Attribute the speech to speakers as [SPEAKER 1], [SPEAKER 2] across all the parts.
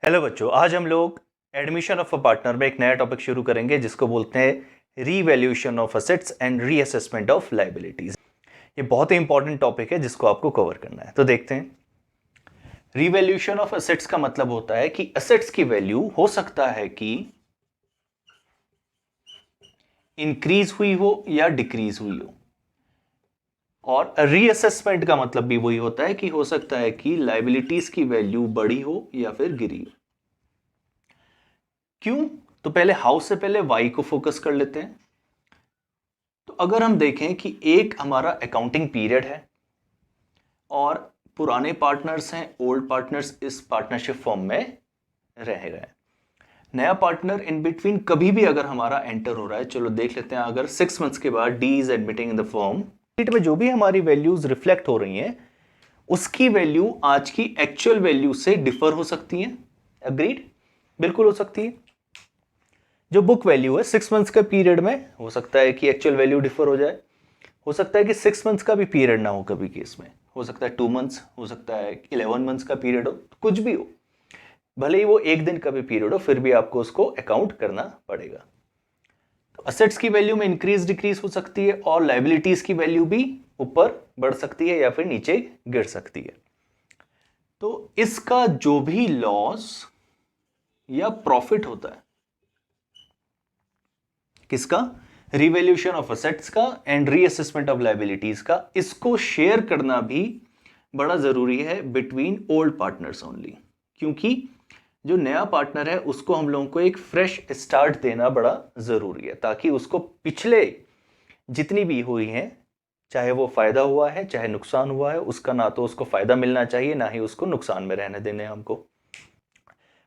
[SPEAKER 1] Hello बच्चों, आज हम लोग एडमिशन ऑफ अ पार्टनर में एक नया टॉपिक शुरू करेंगे जिसको बोलते हैं revaluation of assets and reassessment of liabilities. ये बहुत ही इंपॉर्टेंट टॉपिक है जिसको आपको कवर करना है। तो देखते हैं। रीवैल्यूएशन ऑफ असेट्स का मतलब होता है कि असेट्स की वैल्यू हो सकता है कि इंक्रीज हुई हो या डिक्रीज हुई हो, और रीअसेसमेंट का मतलब भी वही होता है कि हो सकता है कि लायबिलिटीज की वैल्यू बढ़ी हो या फिर गिरी हो। क्यों? तो पहले हाउ से पहले वाई को फोकस कर लेते हैं। तो अगर हम देखें कि एक हमारा अकाउंटिंग पीरियड है और पुराने पार्टनर्स हैं, ओल्ड पार्टनर्स इस पार्टनरशिप फॉर्म में रह गए, नया पार्टनर इन बिटवीन कभी भी अगर हमारा एंटर हो रहा है, चलो देख लेते हैं। अगर 6 मंथ्स के बाद D is admitting in the form, में जो भी हमारी वैल्यूज रिफ्लेक्ट हो रही हैं उसकी वैल्यू आज की एक्चुअल वैल्यू से डिफर हो सकती है। अग्रीड? बिल्कुल हो सकती है। जो बुक वैल्यू है 6 मंथ्स का पीरियड में, हो सकता है कि एक्चुअल वैल्यू डिफर हो जाए। हो सकता है कि 6 मंथ्स का भी पीरियड ना हो, कभी केस में हो सकता है 2 मंथ्स, हो सकता है 11 मंथ्स का पीरियड हो, कुछ भी हो, भले ही वो एक दिन का भी पीरियड हो, फिर भी आपको उसको अकाउंट करना पड़ेगा। तो असेट्स की वैल्यू में इंक्रीज डिक्रीज हो सकती है और लायबिलिटीज की वैल्यू भी ऊपर बढ़ सकती है या फिर नीचे गिर सकती है। तो इसका जो भी लॉस या प्रॉफिट होता है, किसका? रिवैल्यूएशन ऑफ असेट्स का एंड रीअसेसमेंट ऑफ लायबिलिटीज का, इसको शेयर करना भी बड़ा जरूरी है बिटवीन ओल्ड पार्टनर्स ओनली। क्योंकि जो नया पार्टनर है उसको हम लोगों को एक फ्रेश स्टार्ट देना बड़ा जरूरी है, ताकि उसको पिछले जितनी भी हुई है, चाहे वो फायदा हुआ है चाहे नुकसान हुआ है, उसका ना तो उसको फायदा मिलना चाहिए ना ही उसको नुकसान में रहने देने हमको।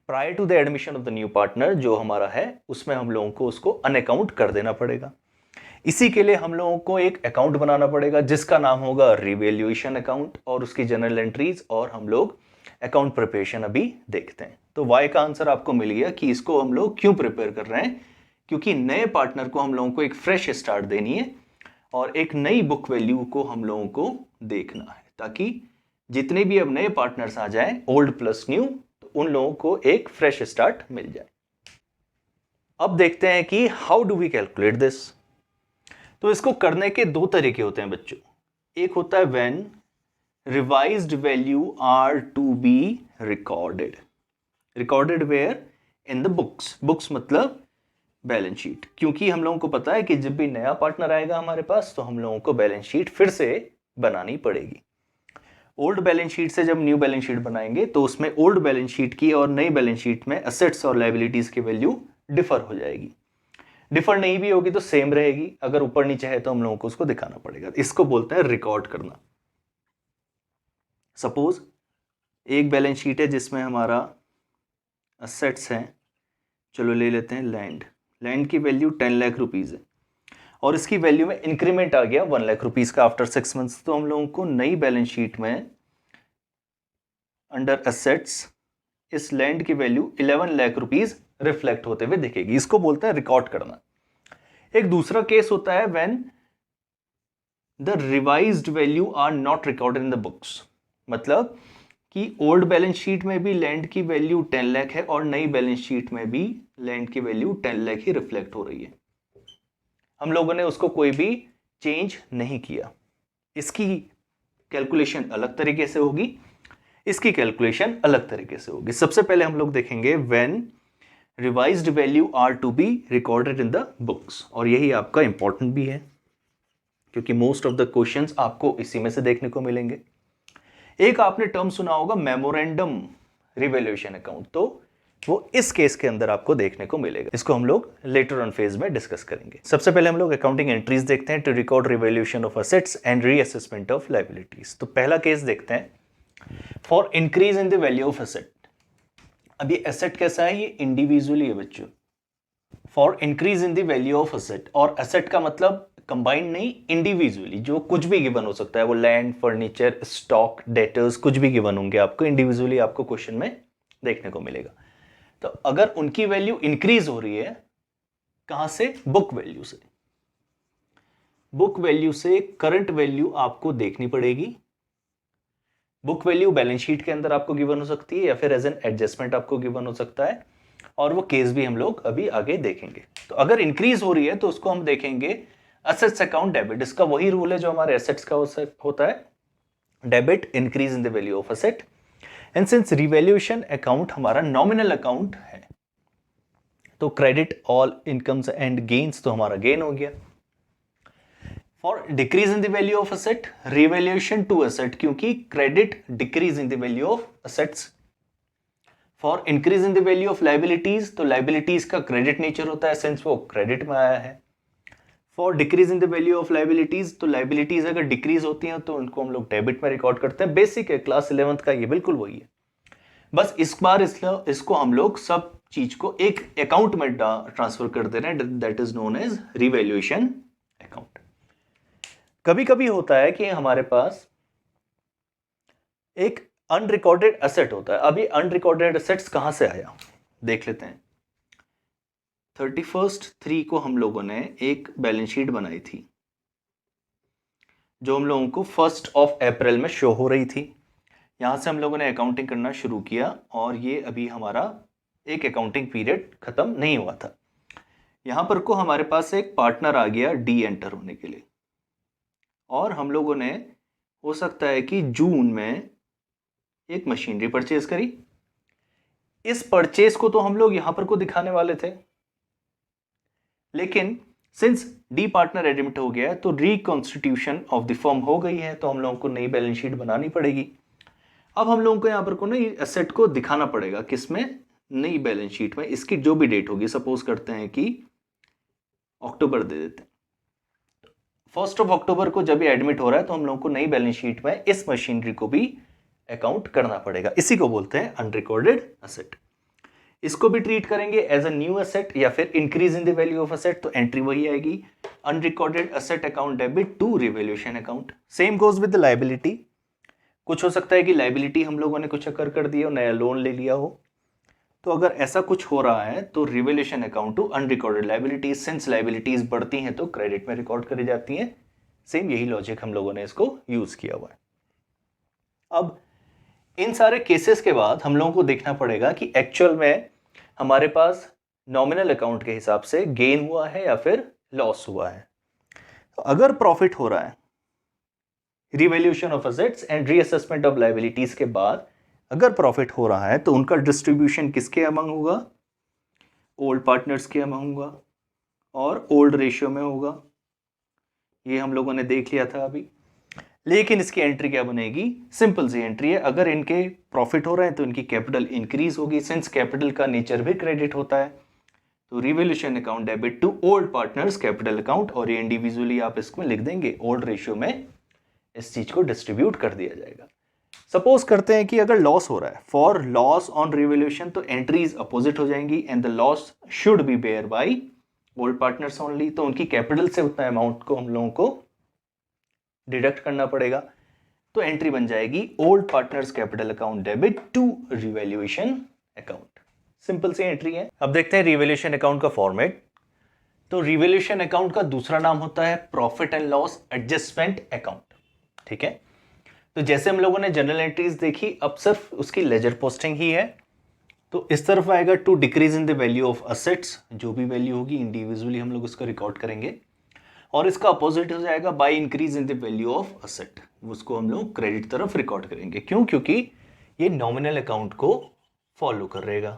[SPEAKER 1] Prior to the admission of the new partner जो हमारा है उसमें हम लोगों को उसको अनअकाउंट कर देना पड़ेगा। इसी के लिए हम लोगों को एक अकाउंट बनाना पड़ेगा जिसका नाम होगा रिवैल्यूएशन अकाउंट, और उसकी जनरल एंट्रीज और हम लोग अकाउंट प्रिपरेशन अभी देखते हैं। तो वाई का आंसर आपको मिल गया कि इसको हम लोग क्यों प्रिपेयर कर रहे हैं, क्योंकि नए पार्टनर को हम लोगों को एक फ्रेश स्टार्ट देनी है और एक नई बुक वैल्यू को हम लोगों को देखना है, ताकि जितने भी अब नए पार्टनर्स आ जाएं, ओल्ड प्लस न्यू, तो उन लोगों को एक फ्रेश स्टार्ट मिल जाए। अब देखते हैं कि how do we calculate this. तो इसको करने के दो तरीके होते हैं बच्चों। एक होता है when revised value are to be recorded. Recorded where? In the books. Books मतलब बैलेंस शीट। क्योंकि हम लोगों को पता है कि जब भी नया पार्टनर आएगा हमारे पास तो हम लोगों को बैलेंस शीट फिर से बनानी पड़ेगी। ओल्ड बैलेंस शीट से जब न्यू बैलेंस शीट बनाएंगे तो उसमें ओल्ड बैलेंस शीट की और नई बैलेंस शीट में असेट्स और लायबिलिटीज की वैल्यू डिफर हो जाएगी। डिफर नहीं भी होगी तो सेम रहेगी, अगर ऊपर नीचे है तो हम लोगों को उसको दिखाना पड़ेगा। इसको बोलते हैं रिकॉर्ड करना। सपोज एक बैलेंस शीट है जिसमें हमारा असेट्स हैं, चलो ले लेते हैं लैंड। लैंड की वैल्यू 10 लाख रुपीज है और इसकी वैल्यू में इंक्रीमेंट आ गया 1 लाख रुपीज का आफ्टर 6 मंथ्स। तो हम लोगों को नई बैलेंस शीट में अंडर असेट्स इस लैंड की वैल्यू 11 लाख रुपीज रिफ्लेक्ट होते हुए दिखेगी। इसको बोलते हैं रिकॉर्ड करना। एक दूसरा केस होता है when the revised value are not recorded in the books. मतलब कि ओल्ड बैलेंस शीट में भी लैंड की वैल्यू 10 लाख है और नई बैलेंस शीट में भी लैंड की वैल्यू 10 लाख ही रिफ्लेक्ट हो रही है। हम लोगों ने उसको कोई भी चेंज नहीं किया। इसकी कैलकुलेशन अलग तरीके से होगी, इसकी कैलकुलेशन अलग तरीके से होगी। सबसे पहले हम लोग देखेंगे when revised value are to be recorded in the books, और यही आपका इंपॉर्टेंट भी है क्योंकि मोस्ट ऑफ द क्वेश्चंस आपको इसी में से देखने को मिलेंगे। एक आपने टर्म सुना होगा मेमोरेंडम रिवैल्यूएशन अकाउंट, तो वो इस केस के अंदर आपको देखने को मिलेगा। इसको हम लोग लेटर ऑन फेज में डिस्कस करेंगे। सबसे पहले हम लोग अकाउंटिंग एंट्रीज देखते हैं to record revaluation of assets and reassessment of liabilities. तो पहला केस देखते हैं, for increase in the value of asset. अब ये एसेट कैसा है? ये इंडिविजुअली है बच्चों। For increase in the value of asset, और एसेट का मतलब कंबाइंड नहीं, इंडिविजुअली जो कुछ भी गिवन हो सकता है, वो लैंड, फर्नीचर, स्टॉक, डेटर्स, कुछ भी गिवन होंगे आपको, इंडिविजुअली आपको क्वेश्चन में देखने को मिलेगा। तो अगर उनकी वैल्यू इंक्रीज हो रही है, कहां से? बुक वैल्यू से। बुक वैल्यू से करंट वैल्यू आपको देखनी पड़ेगी, बुक वैल्यू बैलेंस शीट के अंदर आपको गिवन हो सकती है या फिर एज एन एडजस्टमेंट आपको गिवन हो सकता है, और वो केस भी हम लोग अभी आगे देखेंगे। तो अगर इंक्रीज हो रही है तो उसको हम देखेंगे असेट्स अकाउंट डेबिट। इसका वही रूल है जो हमारे एसेट्स का होता है, debit increase in the value of asset. And since revaluation account हमारा नॉमिनल अकाउंट है, तो credit all incomes and gains तो हमारा गेन हो गया। For decrease in the value of asset, revaluation to asset, क्योंकि credit decrease in the value of assets. For increase in the value of liabilities, तो liabilities का credit nature होता है since वो क्रेडिट में आया है। For decrease in the value of liabilities, तो लाइबिलिटीज अगर डिक्रीज होती हैं तो उनको हम लोग डेबिट में रिकॉर्ड करते हैं। बेसिक है, क्लास 11th का ये बिल्कुल वही है, बस इस बार इसको हम लोग सब चीज को एक अकाउंट में ट्रांसफर कर दे रहे हैं, that is known as revaluation account. कभी कभी होता है कि हमारे पास एक अनरिकॉर्डेड एसेट होता है। अभी अनरिकॉर्डेड एसेट्स कहां से आया देख लेते हैं। 31/3 को हम लोगों ने एक बैलेंस शीट बनाई थी जो हम लोगों को 1 अप्रैल में शो हो रही थी। यहां से हम लोगों ने अकाउंटिंग करना शुरू किया और ये अभी हमारा एक अकाउंटिंग पीरियड खत्म नहीं हुआ था। यहां पर को हमारे पास एक पार्टनर आ गया डी एंटर होने के लिए, और हम लोगों ने हो सकता है कि जून में एक मशीनरी परचेज करी। इस परचेज को तो हम लोग यहां पर को दिखाने वाले थे, लेकिन सिंस डी पार्टनर एडमिट हो गया है तो रिकॉन्स्टिट्यूशन ऑफ द फर्म हो गई है, तो हम लोगों को नई बैलेंस शीट बनानी पड़ेगी। अब हम लोगों को यहां पर को ना एसेट को दिखाना पड़ेगा, किसमें, नई बैलेंस शीट में। इसकी जो भी डेट होगी, सपोज करते हैं कि अक्टूबर दे देते हैं, 1 अक्टूबर को जब भी एडमिट हो रहा है तो हम लोगों को नई बैलेंस शीट में इस मशीनरी को भी अकाउंट करना पड़ेगा। इसी को बोलते हैं अनरिकॉर्डेड एसेट। इसको भी ट्रीट करेंगे एज अ न्यू एसेट या फिर increase in the value of asset, तो एंट्री वही आएगी, unrecorded asset account debit to revaluation account. Same goes with the liability. कुछ हो सकता है कि लायबिलिटी हम लोगों ने कुछ अकर कर दिया हो, नया लोन ले लिया हो, तो अगर ऐसा कुछ हो रहा है तो revaluation account to unrecorded liabilities. Since liabilities बढ़ती हैं तो क्रेडिट में रिकॉर्ड करी जाती हैं। सेम यही लॉजिक हम लोगों ने इसको यूज किया हुआ है। अब इन सारे केसेस के बाद हम लोगों को देखना पड़ेगा कि एक्चुअल में हमारे पास नॉमिनल अकाउंट के हिसाब से गेन हुआ है या फिर लॉस हुआ है। तो अगर प्रॉफिट हो रहा है, revaluation of assets and reassessment of liabilities के बाद अगर प्रॉफिट हो रहा है तो उनका डिस्ट्रीब्यूशन किसके अमंग होगा, ओल्ड पार्टनर्स के अमंग होगा और ओल्ड रेशियो में होगा। ये हम लोगों ने देख लिया था अभी। लेकिन इसकी एंट्री क्या बनेगी, सिंपल सी एंट्री है, अगर इनके प्रॉफिट हो रहे हैं तो इनकी कैपिटल इंक्रीज होगी। सिंस कैपिटल का नेचर भी क्रेडिट होता है, तो revaluation account debit to old partners capital account, और ये इंडिविजुअली आप इसमें लिख देंगे, ओल्ड रेशियो में इस चीज को डिस्ट्रीब्यूट कर दिया जाएगा। सपोज करते हैं कि अगर लॉस हो रहा है, फॉर लॉस ऑन रिवैल्यूएशन, तो एंट्रीज अपोजिट हो जाएंगी, and the loss should be bear by old partners only. तो उनकी कैपिटल से उतना अमाउंट को हम लोगों को डिडक्ट करना पड़ेगा, तो एंट्री बन जाएगी old partners capital account debit to revaluation account. Simple सी एंट्री है। अब देखते हैं रिवैल्यूएशन अकाउंट का फॉर्मेट। तो रिवैल्यूएशन अकाउंट का दूसरा नाम होता है profit and loss adjustment account. ठीक है, तो जैसे हम लोगों ने जनरल एंट्रीज देखी, अब सिर्फ उसकी लेजर पोस्टिंग ही है। तो इस तरफ आएगा to decrease in the value of assets, जो भी वैल्यू होगी इंडिविजुअली हम लोग उसको रिकॉर्ड करेंगे, और इसका अपोजिट हो जाएगा by increase in the value of asset, उसको हम लोग क्रेडिट तरफ रिकॉर्ड करेंगे। क्यों, क्योंकि ये नॉमिनल अकाउंट को फॉलो करेगा।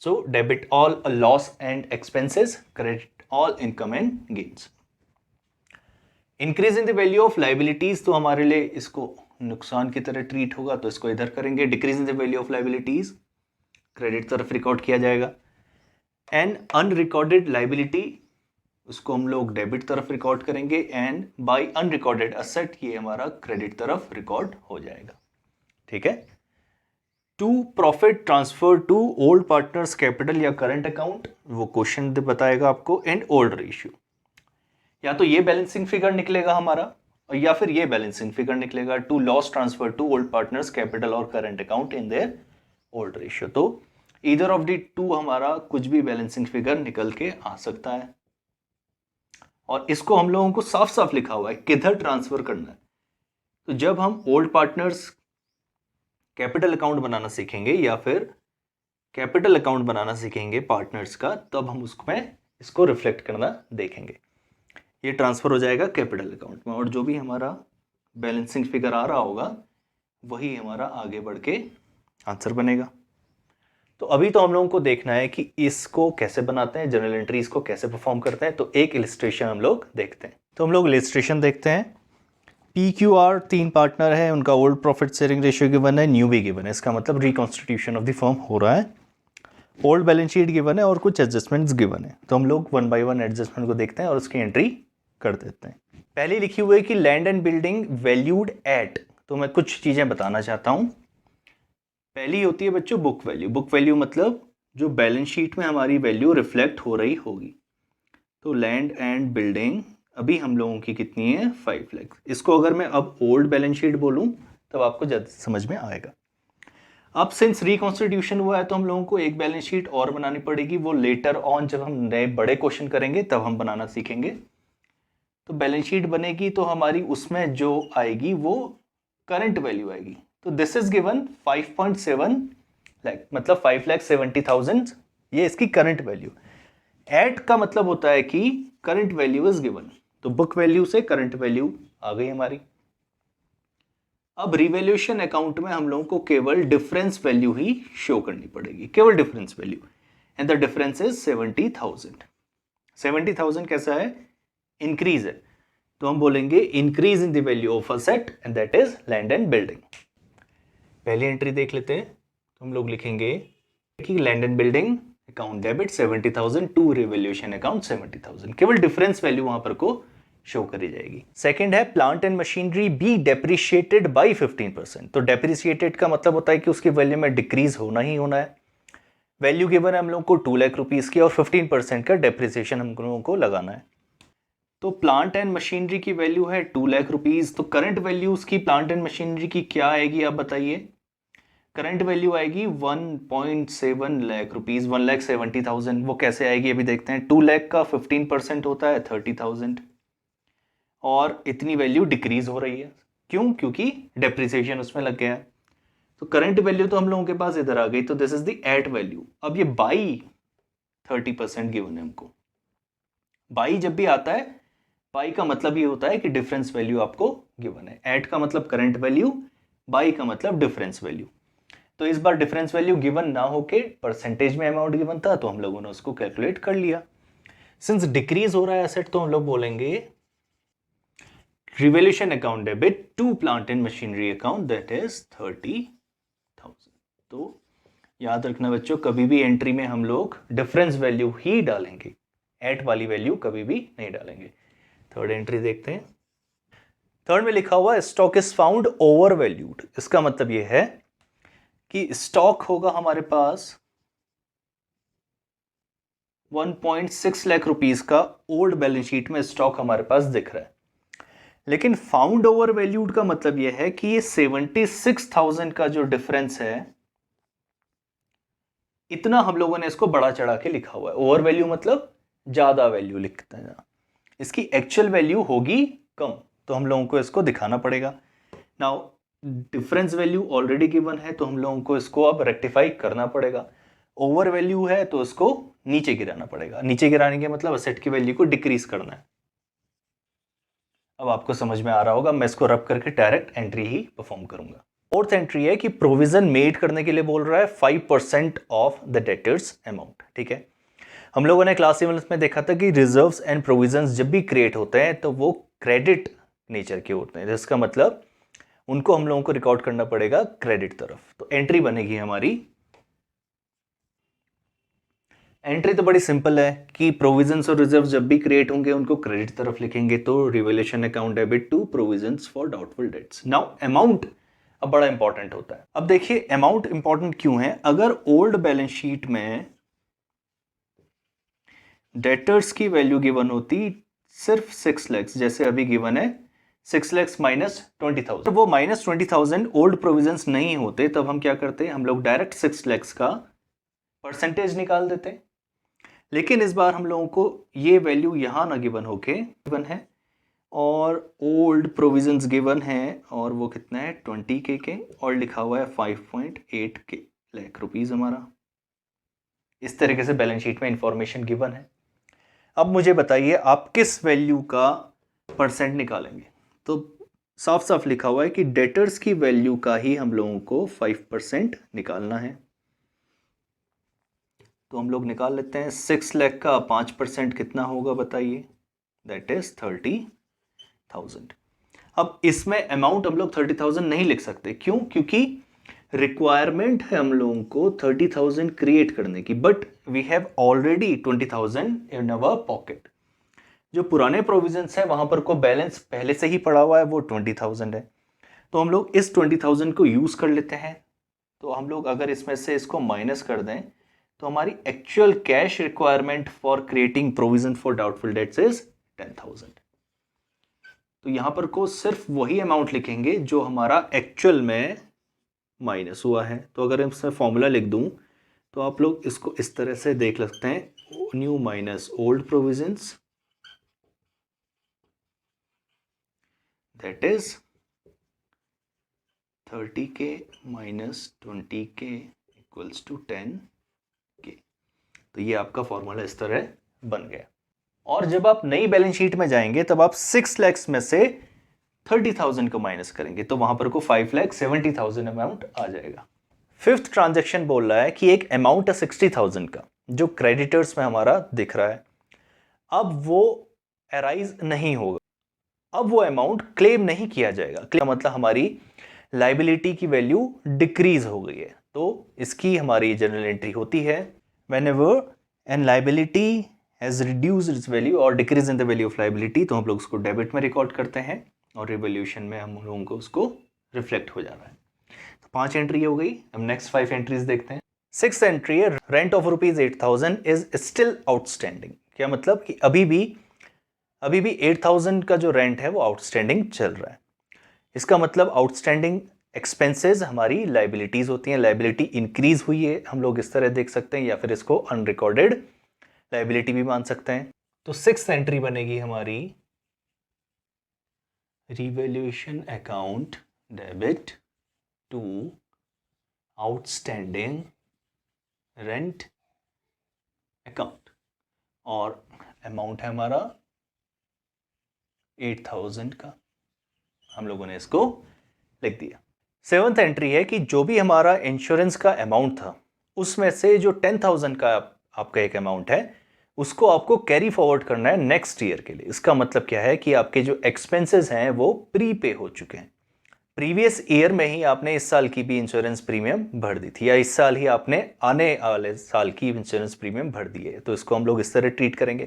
[SPEAKER 1] So debit all loss and expenses, credit all income and gains. Increase in the value of liabilities, तो हमारे लिए इसको नुकसान की तरह ट्रीट होगा, तो इसको इधर करेंगे। Decrease in the value of liabilities credit तरफ रिकॉर्ड किया जाएगा। एंड अनरिकॉर्डेड लाइबिलिटी, उसको हम लोग डेबिट तरफ रिकॉर्ड करेंगे, एंड बाय अनरिकॉर्डेड एसेट, ये हमारा क्रेडिट तरफ रिकॉर्ड हो जाएगा। ठीक है, to profit transfer to old partners capital या करंट अकाउंट, वो क्वेश्चन बताएगा आपको, एंड ओल्ड रेशियो। या तो ये बैलेंसिंग फिगर निकलेगा हमारा, या फिर ये बैलेंसिंग फिगर निकलेगा, to loss transfer to old partners capital और current account in their old ratio. तो ईदर ऑफ द टू हमारा कुछ भी बैलेंसिंग फिगर निकल के आ सकता है, और इसको हम लोगों को साफ साफ लिखा हुआ है किधर ट्रांसफर करना है। तो जब हम ओल्ड पार्टनर्स कैपिटल अकाउंट बनाना सीखेंगे या फिर कैपिटल अकाउंट बनाना सीखेंगे पार्टनर्स का, तब हम उसमें इसको रिफ्लेक्ट करना देखेंगे। ये ट्रांसफर हो जाएगा कैपिटल अकाउंट में और जो भी हमारा बैलेंसिंग फिगर आ रहा होगा वही हमारा आगे बढ़ के आंसर बनेगा। तो अभी तो हम लोगों को देखना है कि इसको कैसे बनाते हैं, जर्नल एंट्रीज को कैसे परफॉर्म करते हैं। तो एक इलिस्ट्रेशन हम लोग देखते हैं। तो हम लोग इलिस्ट्रेशन देखते हैं। PQR 3 पार्टनर है, उनका old profit sharing ratio given है, न्यू भी गिवन है। इसका मतलब रिकॉन्स्टिट्यूशन ऑफ द फर्म हो रहा है। ओल्ड बैलेंस शीट गिवन है और कुछ एडजस्टमेंट्स गिवन है। तो हम लोग 1 बाय 1 एडजस्टमेंट को देखते हैं और उसकी एंट्री कर देते हैं। पहले लिखी हुई है कि land and building valued at, तो मैं कुछ चीज़ें बताना चाहता हूँ। पहली होती है बच्चों बुक वैल्यू। बुक वैल्यू मतलब जो बैलेंस शीट में हमारी वैल्यू रिफ्लेक्ट हो रही होगी। तो लैंड एंड बिल्डिंग अभी हम लोगों की कितनी है, 5 लाख। इसको अगर मैं अब ओल्ड बैलेंस शीट बोलूं तब आपको जल्द समझ में आएगा। अब सिंस रिकॉन्स्टिट्यूशन हुआ है तो हम लोगों को एक बैलेंस शीट और बनानी पड़ेगी। वो लेटर ऑन जब हम नए बड़े क्वेश्चन करेंगे तब हम बनाना सीखेंगे। तो बैलेंस शीट बनेगी तो हमारी उसमें जो आएगी वो करंट वैल्यू आएगी। तो दिस इज गिवन 5.7 लाख, मतलब 5,70,000 ये इसकी करंट वैल्यू। एट का मतलब होता है कि करंट वैल्यू इज गिवन। तो बुक वैल्यू से करंट वैल्यू आ गई हमारी। अब रिवैल्यूएशन अकाउंट में हम लोगों को केवल डिफरेंस वैल्यू ही शो करनी पड़ेगी, केवल difference value, and the difference is 70,000। 70,000 कैसा है, इंक्रीज है। तो हम बोलेंगे increase in the value of asset and that is land and building. पहली एंट्री देख लेते हैं। तो हम लोग लिखेंगे कि land and building account debit 70,000 to revaluation account 70,000, केवल डिफरेंस वैल्यू वहां पर को शो करी जाएगी। सेकंड है plant and machinery be depreciated by 15%। तो डेप्रिशिएटेड का मतलब होता है कि उसकी वैल्यू में डिक्रीज होना ही होना है। वैल्यू गिवन है हम लोग को 2 लाख रुपीस की और 15% का डेप्रिसिएशन हम लोगों को लगाना है। तो प्लांट एंड मशीनरी की वैल्यू है 2 लाख रुपीस। तो करंट वैल्यू उसकी प्लांट एंड मशीनरी की क्या आएगी आप बताइए। करंट वैल्यू आएगी 1.7 लाख रुपीज, 1,70,000। वो कैसे आएगी अभी देखते हैं। 2 लाख का 15% होता है 30,000 और इतनी वैल्यू डिक्रीज हो रही है। क्यों, क्योंकि डेप्रिसिएशन उसमें लग गया है। तो करंट वैल्यू तो हम लोगों के पास इधर आ गई। तो this is the at value. अब ये बाई 30% गिवन है हमको। बाई जब भी आता है, बाई का मतलब ये होता है कि डिफरेंस वैल्यू आपको गिवन है। एट का मतलब करंट वैल्यू, बाई का मतलब डिफरेंस वैल्यू। तो इस बार डिफरेंस वैल्यू गिवन ना होके परसेंटेज में अमाउंट गिवन था, तो हम लोगों ने उसको कैलकुलेट कर लिया। सिंस डिक्रीज हो रहा है एसेट, तो हम लोग बोलेंगे revaluation account debit to plant and machinery account that is 30,000। तो याद रखना बच्चों, कभी भी एंट्री में हम लोग डिफरेंस वैल्यू ही डालेंगे, एट वाली वैल्यू कभी भी नहीं डालेंगे। थर्ड एंट्री देखते हैं। थर्ड में लिखा हुआ stock is found over valued. इसका मतलब यह है कि स्टॉक होगा हमारे पास 1.6 लाख रुपीस का, ओल्ड बैलेंस शीट में स्टॉक हमारे पास दिख रहा है। लेकिन फाउंड ओवर वैल्यूड का मतलब यह है कि ये 76,000 का जो डिफरेंस है, इतना हम लोगों ने इसको बड़ा चढ़ा के लिखा हुआ है। ओवर वैल्यू मतलब ज्यादा वैल्यू लिखते हैं, इसकी एक्चुअल वैल्यू होगी कम, तो हम लोगों को इसको दिखाना पड़ेगा। Now difference value already given है, तो हम लोगों को इसको अब रेक्टिफाई करना पड़ेगा। ओवर वैल्यू है तो इसको नीचे गिराना पड़ेगा। नीचे गिराने के मतलब असेट की वैल्यू को डिक्रीज करना है। अब आपको समझ में आ रहा होगा, मैं इसको रब करके डायरेक्ट एंट्री ही परफॉर्म करूंगा। फोर्थ एंट्री है कि प्रोविजन मेड करने के लिए बोल रहा है 5% ऑफ द डेटर्स अमाउंट। ठीक है, हम लोगों ने क्लास 11 में देखा था कि रिजर्व्स एंड प्रोविजंस जब भी क्रिएट होते हैं तो वो क्रेडिट नेचर के होते हैं। जिसका मतलब उनको हम लोगों को रिकॉर्ड करना पड़ेगा क्रेडिट तरफ। तो एंट्री बनेगी हमारी, एंट्री तो बड़ी सिंपल है कि प्रोविजंस और रिजर्व जब भी क्रिएट होंगे उनको क्रेडिट तरफ लिखेंगे। तो revaluation account debit to provisions for doubtful debts. Now amount अब बड़ा इंपॉर्टेंट होता है। अब देखिए अमाउंट इंपॉर्टेंट क्यों है। अगर ओल्ड बैलेंस शीट में डेटर्स की वैल्यू गिवन होती सिर्फ 6 लाख, जैसे अभी गिवन है 6 लाख माइनस 20,000, तो वो माइनस 20,000 ओल्ड प्रोविजंस नहीं होते, तब हम क्या करते, हम लोग डायरेक्ट 6 लाख का परसेंटेज निकाल देते। लेकिन इस बार हम लोगों को ये वैल्यू यहां ना गिवन होके गिवन है और ओल्ड प्रोविजंस गिवन है और वो कितना है 20K के और लिखा हुआ है 5.8 लाख रुपीज़ हमारा। इस तरीके से बैलेंस शीट में इंफॉर्मेशन गिवन है। अब मुझे बताइए आप किस वैल्यू का परसेंट निकालेंगे। तो साफ साफ लिखा हुआ है कि डेटर्स की वैल्यू का ही हम लोगों को 5% निकालना है। तो हम लोग निकाल लेते हैं 6 लाख का 5% कितना होगा बताइए, दैट इज 30,000। अब इसमें अमाउंट हम लोग 30,000 नहीं लिख सकते, क्यों? क्योंकि रिक्वायरमेंट है हम लोगों को 30,000 क्रिएट करने की, but we have already 20,000 in our pocket. जो पुराने प्रोविजंस है वहां पर को बैलेंस पहले से ही पड़ा हुआ है, वो 20,000 है। तो हम लोग इस 20,000 को यूज कर लेते हैं। तो हम लोग अगर इसमें से इसको माइनस कर दें तो हमारी actual cash requirement for creating provision for doubtful dates is 10,000। तो यहां पर को सिर्फ वही अमाउंट लिखेंगे जो हमारा एक्चुअल में माइनस हुआ है। तो अगर इसमें फॉर्मूला लिख दूं तो आप लोग इसको इस तरह से देख सकते हैं, new minus old provisions, that is 30K minus 20K equals to 10K। तो ये आपका फॉर्मूला इस तरह बन गया। और जब आप नई बैलेंस शीट में जाएंगे तब आप 6 लाख में से 30,000 को माइनस करेंगे तो वहां पर को 5,70,000 अमाउंट आ जाएगा। फिफ्थ ट्रांजैक्शन बोल रहा है कि एक अमाउंट है 60,000 का जो क्रेडिटर्स में हमारा दिख रहा है, अब वो अराइज नहीं होगा, अब वो अमाउंट क्लेम नहीं किया जाएगा। क्लेम मतलब हमारी लाइबिलिटी की वैल्यू डिक्रीज हो गई है। तो इसकी हमारी जनरल एंट्री होती है whenever an liability has reduced its value or decrease in the value of liability, तो हम लोग उसको डेबिट में रिकॉर्ड करते हैं और रिवोल्यूशन में हम लोगों को उसको रिफ्लेक्ट हो जा रहा है। तो 5 एंट्री हो गई। अब नेक्स्ट 5 एंट्रीज देखते हैं। 6th एंट्री है rent of ₹8,000 is still outstanding. क्या मतलब कि अभी भी 8,000 का जो रेंट है वो आउटस्टैंडिंग चल रहा है। इसका मतलब आउटस्टैंडिंग एक्सपेंसेस हमारी लाइबिलिटीज होती हैं, लाइबिलिटी इंक्रीज हुई है, हम लोग इस तरह देख सकते हैं, या फिर इसको अनरिकॉर्डेड लाइबिलिटी भी मान सकते हैं। तो 6th एंट्री बनेगी हमारी revaluation account debit to outstanding rent account और अमाउंट है हमारा 8,000 का, हम लोगों ने इसको लिख दिया। 7th एंट्री है कि जो भी हमारा इंश्योरेंस का अमाउंट था उसमें से जो 10,000 का आपका एक अमाउंट है उसको आपको कैरी फॉरवर्ड करना है नेक्स्ट ईयर के लिए। इसका मतलब क्या है कि आपके जो एक्सपेंसेस हैं वो प्री पे हो चुके हैं, प्रीवियस ईयर में ही आपने इस साल की भी इंश्योरेंस प्रीमियम भर दी थी, या इस साल ही आपने आने वाले साल की इंश्योरेंस प्रीमियम भर दी है, तो इसको हम लोग इस तरह ट्रीट करेंगे।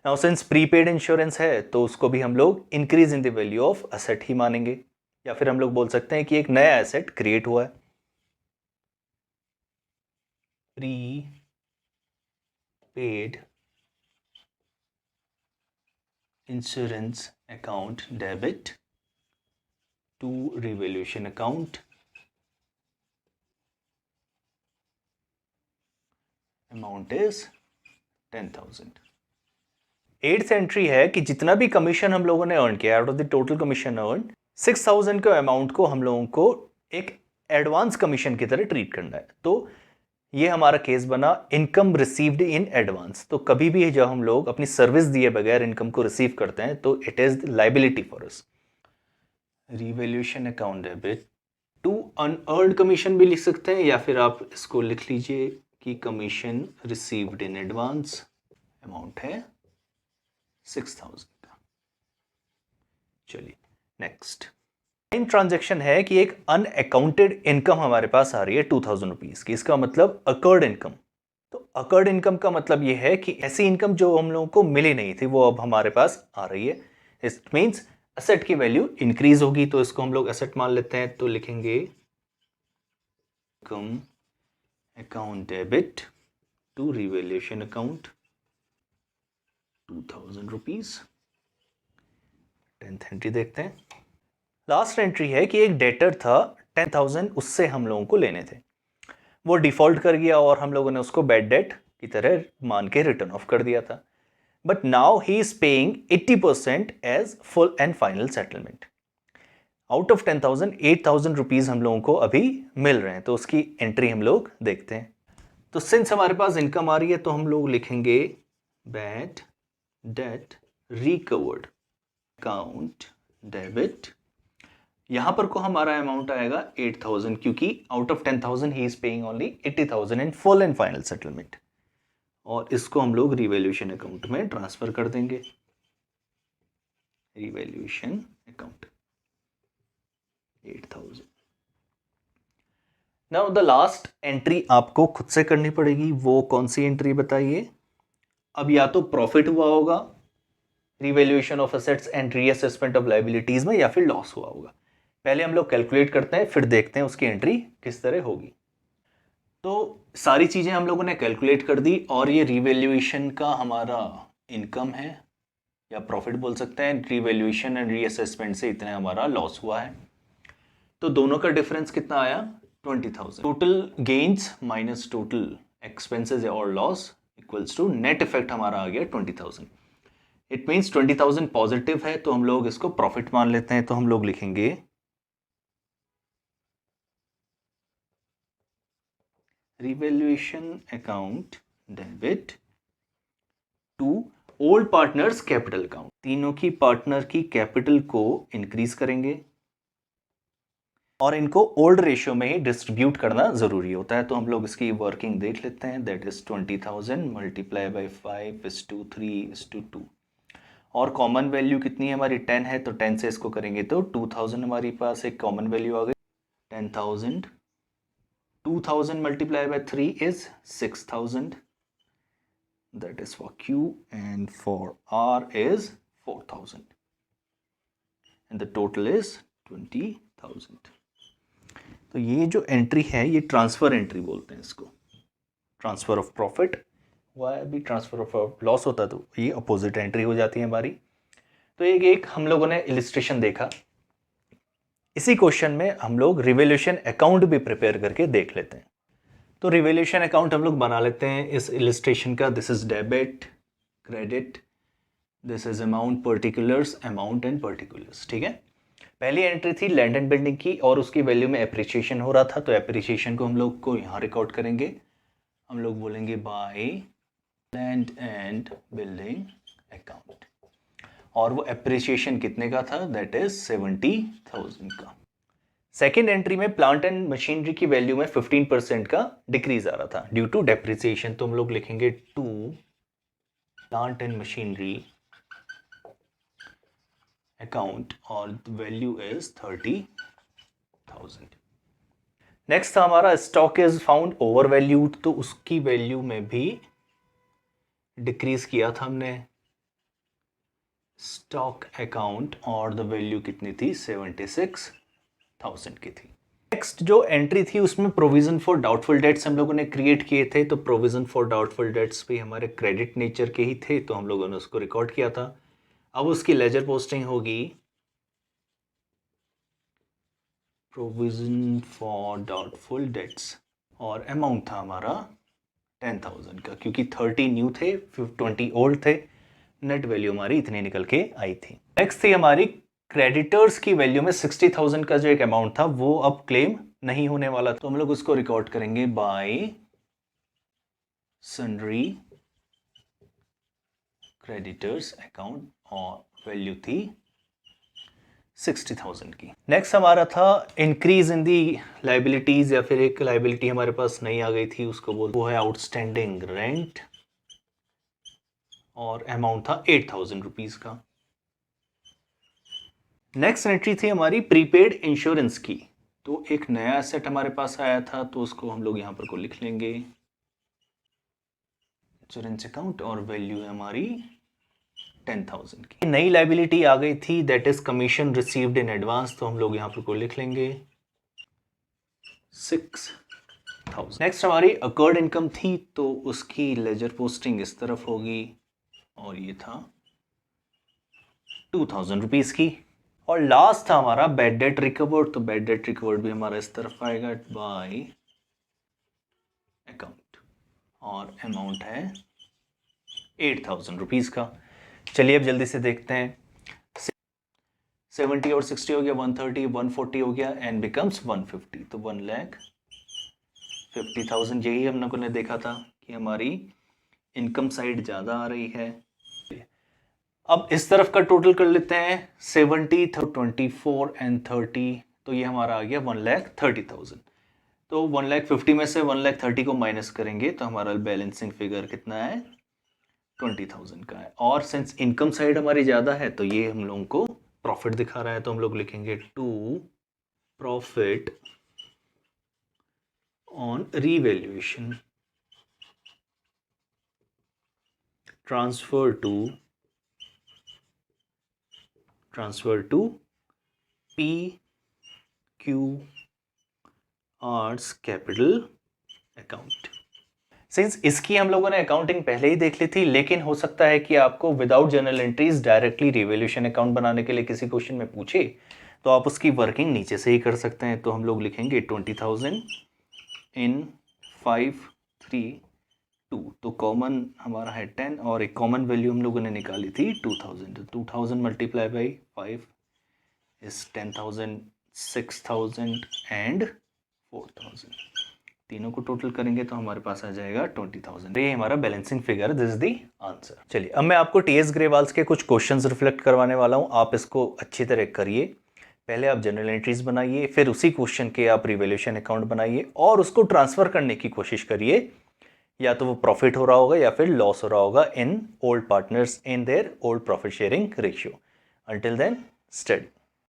[SPEAKER 1] नाउ सिंस प्रीपेड इंश्योरेंस है तो उसको भी हम लोग increase in the value of asset ही मानेंगे, या फिर हम लोग बोल सकते हैं कि एक नया एसेट क्रिएट हुआ है। Prepaid insurance account debit to revaluation account, amount is 10,000। 8th entry है कि जितना भी कमीशन हम लोगों ने अर्न किया, out of the total commission earn 6,000 के अमाउंट को हम लोगों को एक एडवांस कमीशन की तरह ट्रीट करना है। तो ये हमारा केस बना इनकम रिसीव्ड इन एडवांस। तो कभी भी जब हम लोग अपनी सर्विस दिए बगैर इनकम को रिसीव करते हैं तो it is liability for us. Revaluation account debit to unearned commission भी लिख सकते हैं, या फिर आप इसको लिख लीजिए कि commission received in advance, amount है 6,000 का। चलिए नेक्स्ट ट्रांजैक्शन है कि एक अनअकाउंटेड इनकम हमारे पास आ रही है 2,000 रुपीज की। इसका मतलब अकर्ड इनकम। तो अकर्ड इनकम का मतलब यह है कि ऐसी इनकम जो हम लोगों को मिली नहीं थी वो अब हमारे पास आ रही है। इट मींस असेट की वैल्यू इंक्रीज होगी, तो इसको हम लोग असेट मान लेते हैं। तो लिखेंगे income account debit to revaluation account 2,000 rupees. 10th entry देखते हैं। लास्ट एंट्री है कि एक डेटर था 10,000, उससे हम लोगों को लेने थे, वो डिफॉल्ट कर गया और हम लोगों ने उसको बैड डेट की तरह मान के रिटर्न ऑफ कर दिया था। But now he is paying 80% as full and final settlement. Out of 10,000 8,000 rupees हम लोगों को अभी मिल रहे हैं, तो उसकी एंट्री हम लोग देखते हैं। तो सिंस हमारे पास इनकम आ रही है तो हम लोग लिखेंगे bad debt recovered account debit. यहां पर को हमारा अमाउंट आएगा 8,000, क्योंकि out of 10,000 he is paying only 80,000 in full and final settlement. और इसको हम लोग रिवैल्यूएशन अकाउंट में ट्रांसफर कर देंगे। Revaluation account 8,000। Now the last entry आपको खुद से करनी पड़ेगी। वो कौन सी एंट्री बताइए? अब या तो प्रॉफिट हुआ होगा revaluation of assets and reassessment of liabilities में, या फिर लॉस हुआ होगा। पहले हम लोग कैलकुलेट करते हैं, फिर देखते हैं उसकी एंट्री किस तरह होगी। तो सारी चीजें हम लोगों ने कैलकुलेट कर दी, और ये रिवैल्यूएशन का हमारा इनकम है या प्रॉफिट बोल सकते हैं। रिवैल्यूएशन एंड रीअसेसमेंट से इतना हमारा लॉस हुआ है, तो दोनों का डिफरेंस कितना आया? 20,000। Total gains minus total expenses और loss equals to net effect हमारा आ गया 20,000। इट मीन्स 20,000 पॉजिटिव है, तो हम लोग इसको प्रॉफिट मान लेते हैं। तो हम लोग लिखेंगे revaluation account debit to old partners capital account. तीनों की पार्टनर की कैपिटल को इंक्रीज करेंगे और इनको ओल्ड रेशियो में ही डिस्ट्रीब्यूट करना जरूरी होता है। तो हम लोग इसकी वर्किंग देख लेते हैं। That is 20,000 multiply by 5:3:2। और कॉमन वैल्यू कितनी है हमारी? 10 है, तो 10 से इसको करेंगे तो 2,000 हमारे पास एक कॉमन वैल्यू आ गई। 10,000 2,000 multiplied by 3 is 6,000. That is for Q, and for R is 4,000. And the total is 20,000. तो ये जो एंट्री है ये ट्रांसफर एंट्री बोलते हैं इसको। ट्रांसफर ऑफ प्रॉफिट हुआ है, अभी ट्रांसफर ऑफ लॉस होता है तो ये अपोजिट एंट्री हो जाती है हमारी। तो एक हम लोगों ने इलिस्ट्रेशन देखा। इसी क्वेश्चन में हम लोग रिवैल्यूएशन अकाउंट भी प्रिपेयर करके देख लेते हैं। तो रिवैल्यूएशन अकाउंट हम लोग बना लेते हैं इस इलिस्ट्रेशन का। This is debit credit, this is amount particulars, amount and particulars. ठीक है, पहली एंट्री थी लैंड एंड बिल्डिंग की और उसकी वैल्यू में एप्रिसिएशन हो रहा था, तो एप्रिसिएशन को हम लोग को यहाँ रिकॉर्ड करेंगे। हम लोग बोलेंगे by land and building account, और वो एप्रिसिएशन कितने का था? दैट इज 70,000 का। सेकेंड एंट्री में प्लांट एंड मशीनरी की वैल्यू में 15% का डिक्रीज आ रहा था ड्यू टू डेप्रिसिएशन। तो हम लोग लिखेंगे to plant and machinery account और वैल्यू इज 30,000। नेक्स्ट था हमारा stock is found over valued, तो उसकी वैल्यू में भी डिक्रीज किया था हमने स्टॉक अकाउंट, और द वैल्यू कितनी थी? 76,000 की थी। नेक्स्ट जो एंट्री थी उसमें प्रोविजन फॉर डाउटफुल डेट्स हम लोगों ने क्रिएट किए थे। तो प्रोविजन फॉर डाउटफुल डेट्स भी हमारे क्रेडिट नेचर के ही थे, तो हम लोगों ने उसको रिकॉर्ड किया था। अब उसकी लेजर पोस्टिंग होगी प्रोविजन फॉर डाउटफुल डेट्स, और अमाउंट था हमारा 10,000 का, क्योंकि 30 न्यू थे 20 ओल्ड थे। नेट वैल्यू हमारी इतनी निकल के आई थी। नेक्स्ट थी हमारी क्रेडिटर्स की वैल्यू में 60,000 का जो एक अमाउंट था वो अब क्लेम नहीं होने वाला, तो हम लोग उसको रिकॉर्ड करेंगे बाय सन्ड्री क्रेडिटर्स अकाउंट, और वैल्यू थी 60,000 की। नेक्स्ट हमारा था इंक्रीज इन दी लाइबिलिटीज, या फिर एक लाइबिलिटी हमारे पास नहीं आ गई थी, उसको बोलते वो है आउटस्टैंडिंग रेंट, और अमाउंट था 8,000 रुपीज का। नेक्स्ट एंट्री थी हमारी प्रीपेड इंश्योरेंस की। तो एक नया एसेट हमारे पास आया था, तो उसको हम लोग यहां पर को लिख लेंगे इंश्योरेंस अकाउंट, और वैल्यू है हमारी 10,000 की। नई लाइबिलिटी आ गई थी, that is commission received in advance, तो हम लोग यहां पर को लिख लेंगे 6,000। नेक्स्ट हमारी अकर्ड इनकम थी, तो उसकी लेजर पोस्टिंग इस तरफ होगी, और ये था 2,000 रुपीज की। और लास्ट था हमारा बैड डेट रिकवर्ड, तो बैड डेट रिकवर्ड भी हमारा इस तरफ आएगा बाय अकाउंट, और अमाउंट है 8,000 रुपीज़ का। चलिए अब जल्दी से देखते हैं। 70 और 60 हो गया 130, 140 हो गया एंड बिकम्स 150, तो 1,50,000। यही हम लोगों ने देखा था कि हमारी इनकम साइड ज़्यादा आ रही है। अब इस तरफ का टोटल कर लेते हैं, 70, 24 एंड 30, तो ये हमारा आ गया 1,30,000। तो 1,50,000 में से 1,30,000 को माइनस करेंगे तो हमारा बैलेंसिंग फिगर कितना है, 20,000 का है। और सिंस इनकम साइड हमारी ज़्यादा है तो ये हम लोगों को प्रॉफिट दिखा रहा है, तो हम लोग लिखेंगे to profit on revaluation transfer to P Q R's capital account. Since इसकी हम लोगों ने अकाउंटिंग पहले ही देख ली थी, लेकिन हो सकता है कि आपको without journal entries directly revaluation account बनाने के लिए किसी क्वेश्चन में पूछे तो आप उसकी वर्किंग नीचे से ही कर सकते हैं। तो हम लोग लिखेंगे 20,000 इन 532, तो कॉमन हमारा है 10 और एक कॉमन वैल्यू हम लोगों ने निकाली थी 2000, तो 2000 मल्टीप्लाई बाई 5 इज 10,000, 6,000 एंड 4,000। तीनों को टोटल करेंगे तो हमारे पास आ जाएगा 20,000। ये हमारा balancing figure, this is the answer. चलिए अब मैं आपको टीएस ग्रेवाल्स के कुछ क्वेश्चंस रिफ्लेक्ट करवाने वाला हूँ, आप इसको अच्छी तरह करिए। पहले आप जनरल एंट्रीज बनाइए, फिर उसी क्वेश्चन के आप रिवैल्यूएशन अकाउंट बनाइए और उसको ट्रांसफर करने की कोशिश करिए, या तो वो प्रॉफिट हो रहा होगा या फिर लॉस हो रहा होगा in old partners in their old profit sharing ratio. Until then study.